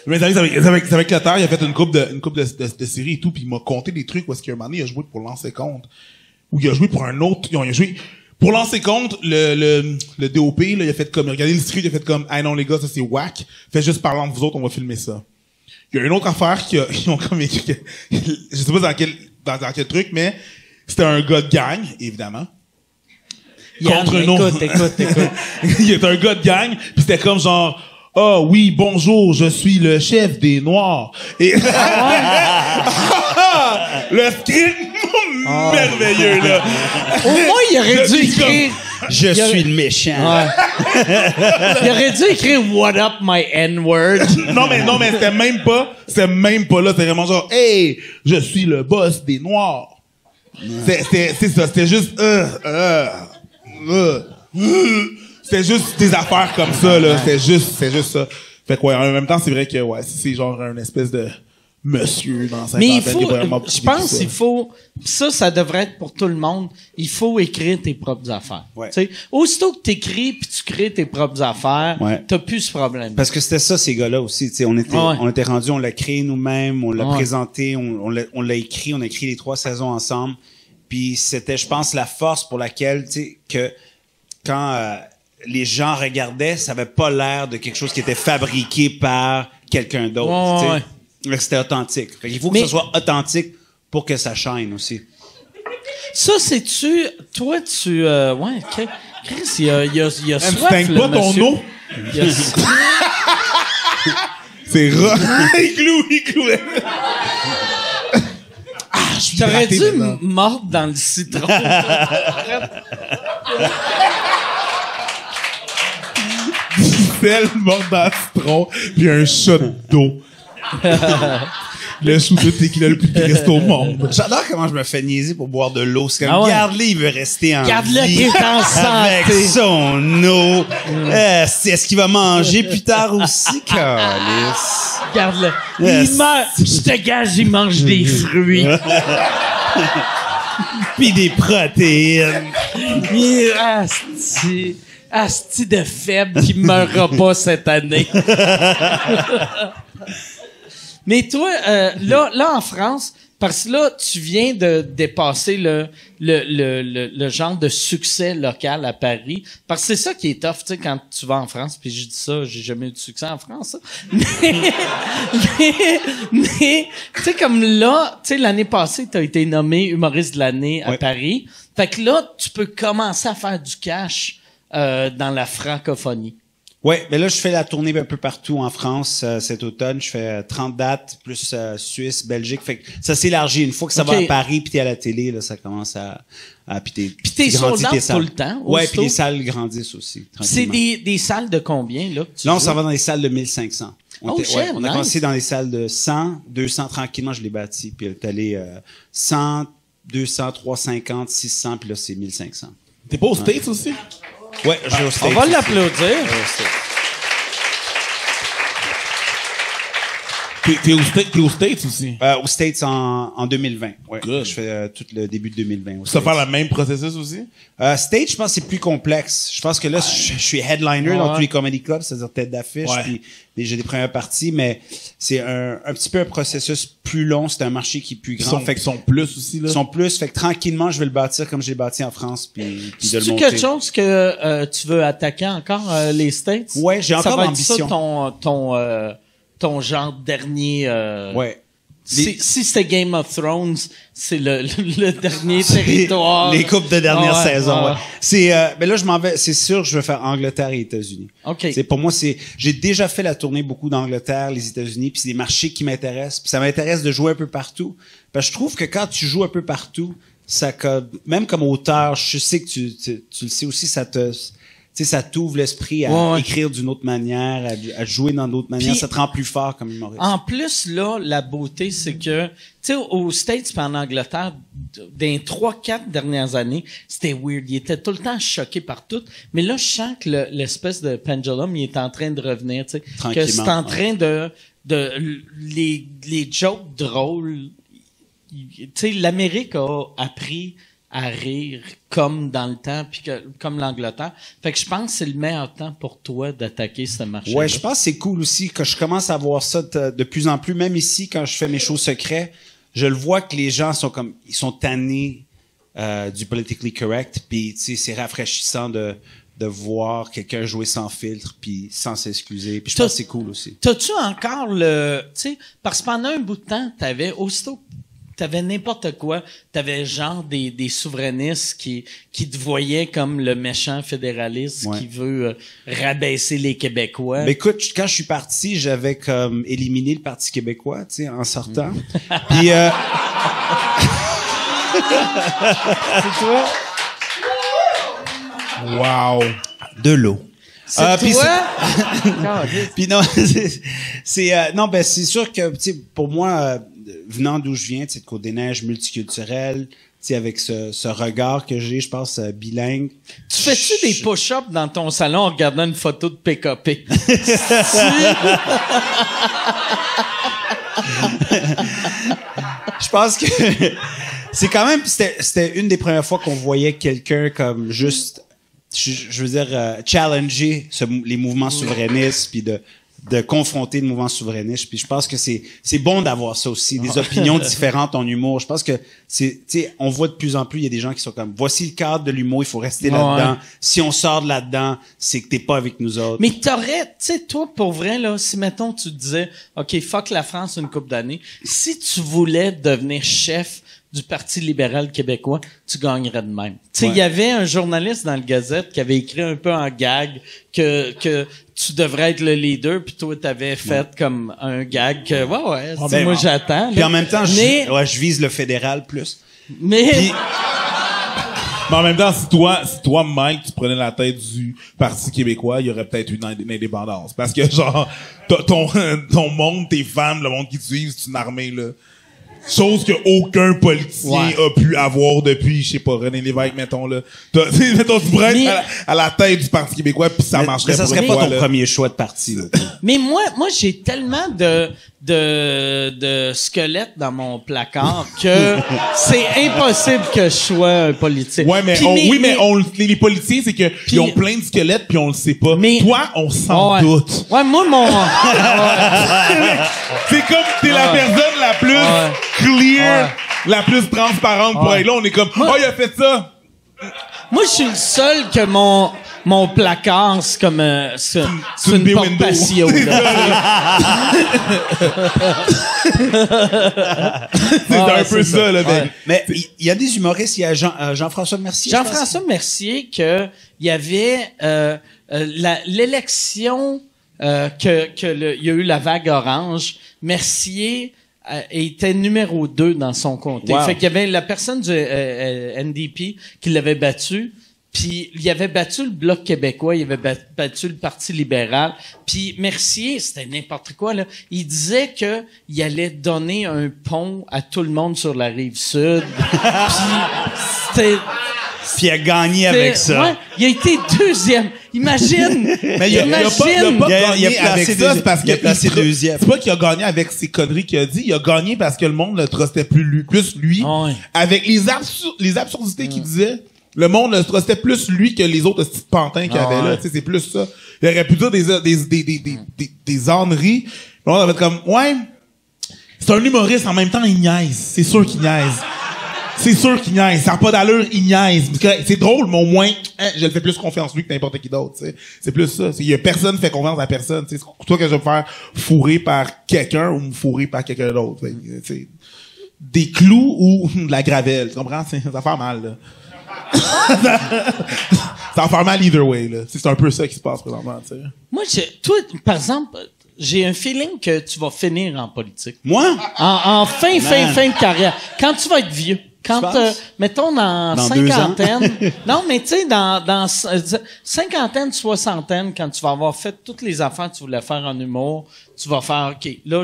Mais avec le terre, il a fait une couple de séries et tout, puis il m'a conté des trucs où est-ce qu'à un moment donné, il a joué pour lancer compte. Ou il a joué pour un autre, il a joué, pour lancer compte, le DOP, là, il a fait comme, regardez le script, il a fait comme, ah non, les gars, ça c'est whack. Faites juste parler entre vous autres, on va filmer ça. Il y a une autre affaire ils ont comme écrit, je sais pas dans quel truc, mais c'était un gars de gang, évidemment. Yann, Contre nous. Écoute. Il était un gars de gang, puis c'était comme genre, ah oui, bonjour, je suis le chef des Noirs. Et le script merveilleux, là. Au moins, il aurait dû écrire... Je suis le méchant. Ouais. Il aurait dû écrire « What up, my N-word ». non, mais c'était même pas là. C'était vraiment genre, hey, je suis le boss des Noirs. C'est ça, c'était juste, c'était juste des affaires comme ça, là. C'était juste ça. Fait que ouais, en même temps, c'est vrai que, ouais, c'est genre un espèce de monsieur dans sa Mais il faut, je pense qu'il faut, ça devrait être pour tout le monde, il faut écrire tes propres affaires. Ouais. Tu sais, aussitôt que t'écris puis tu crées tes propres affaires, Ouais. t'as plus ce problème. Parce que c'était ça, ces gars-là aussi. Tu sais, on était rendus, on l'a créé nous-mêmes, on l'a présenté, on l'a écrit, on a écrit les 3 saisons ensemble. Puis c'était, je pense, la force pour laquelle, tu sais, que quand les gens regardaient, ça avait pas l'air de quelque chose qui était fabriqué par quelqu'un d'autre. Tu sais. C'était authentique. Il faut que ça soit authentique pour que ça shine aussi. Ça, c'est-tu... Toi, tu... ouais, Chris, il y a soif, t'aimes pas ton monsieur. eau? C'est rare. Il clouait. T'aurais dû mordre dans le citron. Sel, mort dans le citron, puis un shot d'eau. Le shoot de tequila le plus triste au monde. J'adore comment je me fais niaiser pour boire de l'eau. C'est comme, garde-le, il veut rester en Garde-le vie qui est en avec santé. son eau. Est-ce qu'il va manger plus tard aussi, calice? Garde-le. Yes. Il meurt. Je te gage, il mange des fruits. Puis des protéines. Asti de faible qui meurra pas cette année. Mais toi, là en France, parce que là, tu viens de dépasser le genre de succès local à Paris. Parce que c'est ça qui est tough, tu sais, quand tu vas en France, puis je dis ça, j'ai jamais eu de succès en France, mais tu sais, comme là, tu sais, l'année passée, t'as été nommé humoriste de l'année à Paris. Fait que là, tu peux commencer à faire du cash dans la francophonie. Ouais, mais là, je fais la tournée un peu partout en France cet automne. Je fais 30 dates, plus Suisse, Belgique. Fait que ça s'élargit. Une fois que ça va à Paris, puis t'es à la télé, là, ça commence à puis t'es sold out tout le temps. Ouais, puis les salles grandissent aussi. C'est des salles de combien, là? Là, on s'en va dans les salles de 1500. On a nice. commencé dans les salles de 100, 200, tranquillement, je l'ai bâti. Puis t'es allé 100, 200, 350, 600, puis là, c'est 1500. T'es pas aux States aussi? Ouais, je vais aux States. On va l'applaudir. T'es aux States aussi? Aux States en 2020. Ouais. Good. Je fais tout le début de 2020. Tu vas faire le même processus aussi? States, je pense que c'est plus complexe. Je pense que là, je suis headliner dans tous les comedy clubs, c'est-à-dire tête d'affiche, puis j'ai des premières parties, mais c'est un petit peu un processus plus long. C'est un marché qui est plus grand. Ils sont plus aussi, là? Ils sont plus. Fait que tranquillement, je vais le bâtir comme j'ai bâti en France, puis de le monter. C'est-tu quelque chose que tu veux attaquer encore, les States? Ouais, j'ai encore l'ambition. Ça va être ça ton genre dernier... Ouais. Si c'était Game of Thrones, c'est le dernier territoire. Les coupes de dernière saison. Ouais. Mais là, je m'en vais. C'est sûr que je vais faire Angleterre et États-Unis. Ok. Pour moi, j'ai déjà fait la tournée beaucoup d'Angleterre, les États-Unis, puis c'est des marchés qui m'intéressent. Puis ça m'intéresse de jouer un peu partout. Parce que je trouve que quand tu joues un peu partout, même comme auteur, je sais que tu le sais aussi, ça t'ouvre l'esprit à écrire d'une autre manière, à jouer dans d'autres manières. Puis, ça te rend plus fort comme humoriste. En plus, là, la beauté, c'est que, tu sais, aux States et en Angleterre, dans les 3-4 dernières années, c'était weird. Ils étaient tout le temps choqués par tout. Mais là, je sens que l'espèce de pendulum, il est en train de revenir, tu sais. Que c'est en train de les jokes drôles. Tu sais, l'Amérique a appris à rire comme dans le temps, puis comme l'Angleterre. Fait que je pense que c'est le meilleur temps pour toi d'attaquer ce marché. Ouais, je pense que c'est cool aussi que je commence à voir ça de plus en plus. Même ici, quand je fais mes shows secrets, je le vois que les gens ils sont tannés du politically correct, puis tu sais, c'est rafraîchissant de voir quelqu'un jouer sans filtre puis sans s'excuser. Puis je pense que c'est cool aussi. T'as-tu encore tu sais, parce que pendant un bout de temps, t'avais n'importe quoi. T'avais genre des souverainistes qui te voyaient comme le méchant fédéraliste qui veut rabaisser les Québécois. Mais écoute, quand je suis parti, j'avais comme éliminé le Parti québécois, tu sais, en sortant. Puis c'est toi? Wow. De l'eau. C'est toi? Puis non, non, ben c'est sûr que, tu sais, pour moi, venant d'où je viens, tu sais, de Côte-des-Neiges, multiculturel, tu sais, avec ce regard que j'ai, je pense, bilingue. Tu fais-tu des push-ups dans ton salon en regardant une photo de PKP? Je pense que c'est quand même, c'était une des premières fois qu'on voyait quelqu'un comme juste, je veux dire, challenger les mouvements souverainistes, puis de confronter le mouvement souverainiste. Puis je pense que c'est bon d'avoir ça aussi, des opinions différentes en humour. Je pense que tu sais, on voit de plus en plus, il y a des gens qui sont comme, voici le cadre de l'humour, il faut rester là-dedans. Si on sort de là-dedans, c'est que t'es pas avec nous autres. Mais t'aurais, tu sais, toi, pour vrai, là, si mettons tu disais, OK, fuck la France une couple d'années, si tu voulais devenir chef du Parti libéral québécois, tu gagnerais de même. Tu sais, il y avait un journaliste dans le Gazette qui avait écrit un peu en gag que tu devrais être le leader, puis toi, t'avais fait comme un gag que, moi, j'attends. Puis en même temps, je vise le fédéral plus. Mais en même temps, si toi, Mike, tu prenais la tête du Parti québécois, il y aurait peut-être une indépendance. Parce que, genre, ton monde, tes fans, le monde qui te suit, c'est une armée, là. Chose que aucun politicien a pu avoir depuis, je sais pas, René Lévesque, mettons, là. Mettons, tu pourrais être à la tête du Parti québécois, puis ça marcherait. Mais ça serait pas ton premier choix de parti, là. Mais moi, j'ai tellement de squelettes dans mon placard que c'est impossible que je sois un politicien. Ouais, mais les politiciens, c'est que ils ont plein de squelettes puis on le sait pas. Mais toi, on s'en doute. Ouais, moi, c'est comme t'es la personne la plus clear, la plus transparente pour être là. On est comme, il a fait ça. Moi, je suis le seul que mon placard, c'est comme c'est une porte patio. C'est un peu ça, là. Mais il y a des humoristes, il y a Jean-François Mercier. Jean-François Mercier, il y avait l'élection il y a eu la vague orange. Mercier était numéro 2 dans son comté. Fait qu'il y avait la personne du NDP qui l'avait battu. Puis il avait battu le Bloc québécois, il avait battu le Parti libéral. Puis Mercier, c'était n'importe quoi, là. Il disait que il allait donner un pont à tout le monde sur la Rive-Sud. Puis il a gagné avec ça. Ouais, il a été deuxième. Imagine! Mais il a pas gagné avec ça, c'est parce qu'il a placé deuxième. C'est pas qu'il a gagné avec ces conneries qu'il a dit, il a gagné parce que le monde le trustait plus lui. Avec les absurdités qu'il disait. Le monde le trustait plus lui que les autres petits pantins qu'il y avait là. Tu sais, c'est plus ça. Il aurait pu dire des âneries. Le monde avait comme, c'est un humoriste, en même temps, il niaise. C'est sûr qu'il niaise. C'est sûr qu'il niaise. Ça n'a pas d'allure, il niaise. C'est drôle, mais au moins, je le fais plus confiance lui que n'importe qui d'autre, tu sais. C'est plus ça. Il y a personne qui fait confiance à personne, tu sais. C'est toi que je vais me faire fourrer par quelqu'un ou me fourrer par quelqu'un d'autre. Tu sais. Des clous ou de la gravelle. Tu comprends? Ça fait mal, là. Ça va faire mal either way, là. C'est un peu ça qui se passe présentement, tu sais. Moi, toi, par exemple, j'ai un feeling que tu vas finir en politique. Moi? En fin de carrière. Quand tu vas être vieux. Quand, mettons, dans cinquantaine. Non, mais tu sais, dans cinquantaine, soixantaine, quand tu vas avoir fait toutes les affaires que tu voulais faire en humour, tu vas faire, OK, là,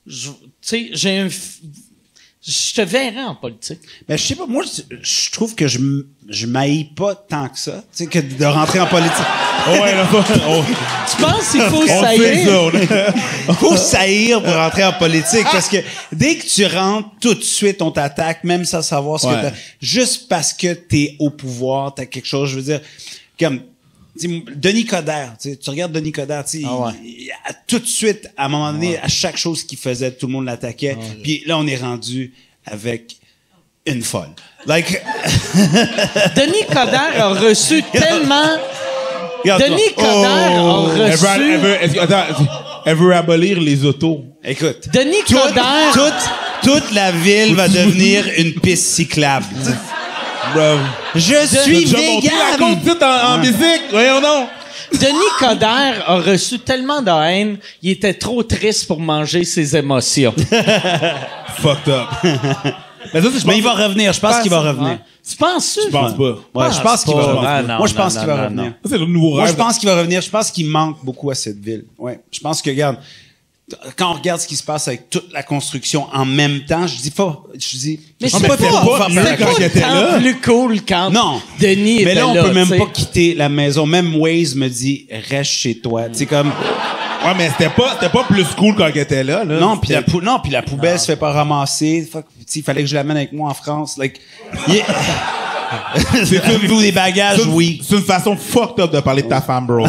tu sais, Je te verrais en politique. Mais je sais pas, moi, je trouve que je m'haïs pas tant que ça, tu sais, que de rentrer en politique. Ouais, là, Tu penses qu'il faut on fait saillir? Il faut saillir pour rentrer en politique parce que dès que tu rentres, tout de suite, on t'attaque, même sans savoir ce que t'as. Juste parce que t'es au pouvoir, t'as quelque chose, je veux dire, comme, Denis Coderre, tu regardes Denis Coderre, tout de suite, à un moment donné, à chaque chose qu'il faisait, tout le monde l'attaquait. Puis là, on est rendu avec une folle. Like... Denis Coderre a reçu tellement... Denis Coderre a reçu... Elle veut abolir les autos. Écoute. Denis Coderre... Toute la ville va devenir une piste cyclable. Bro. Je suis vegan! La conduite en musique, voyons donc. Denis Coderre a reçu tellement de haine, il était trop triste pour manger ses émotions. Fucked up. Mais il va revenir, je pense qu'il va revenir. Tu penses-tu? Je pense pas. Ouais, je pense qu'il va revenir. Ah, non, moi, je pense non, qu'il va non, revenir. non. Ça, c'est le nouveau rêve. Moi, je pense qu'il va revenir. Je pense qu'il manque beaucoup à cette ville. Ouais. Je pense que, regarde, quand on regarde ce qui se passe avec toute la construction en même temps, je dis, mais c'est pas tant plus cool quand Denis était là. Mais là, on peut même t'sais. pas quitter la maison. Même Waze me dit, reste chez toi. Tu sais, comme... Ouais, mais c'était pas plus cool quand elle était là. Non, puis la poubelle se fait pas ramasser. Fuck, il fallait que je l'amène avec moi en France. Like, avez-vous des bagages? Oui. C'est une façon fucked up de parler de ta femme, bro.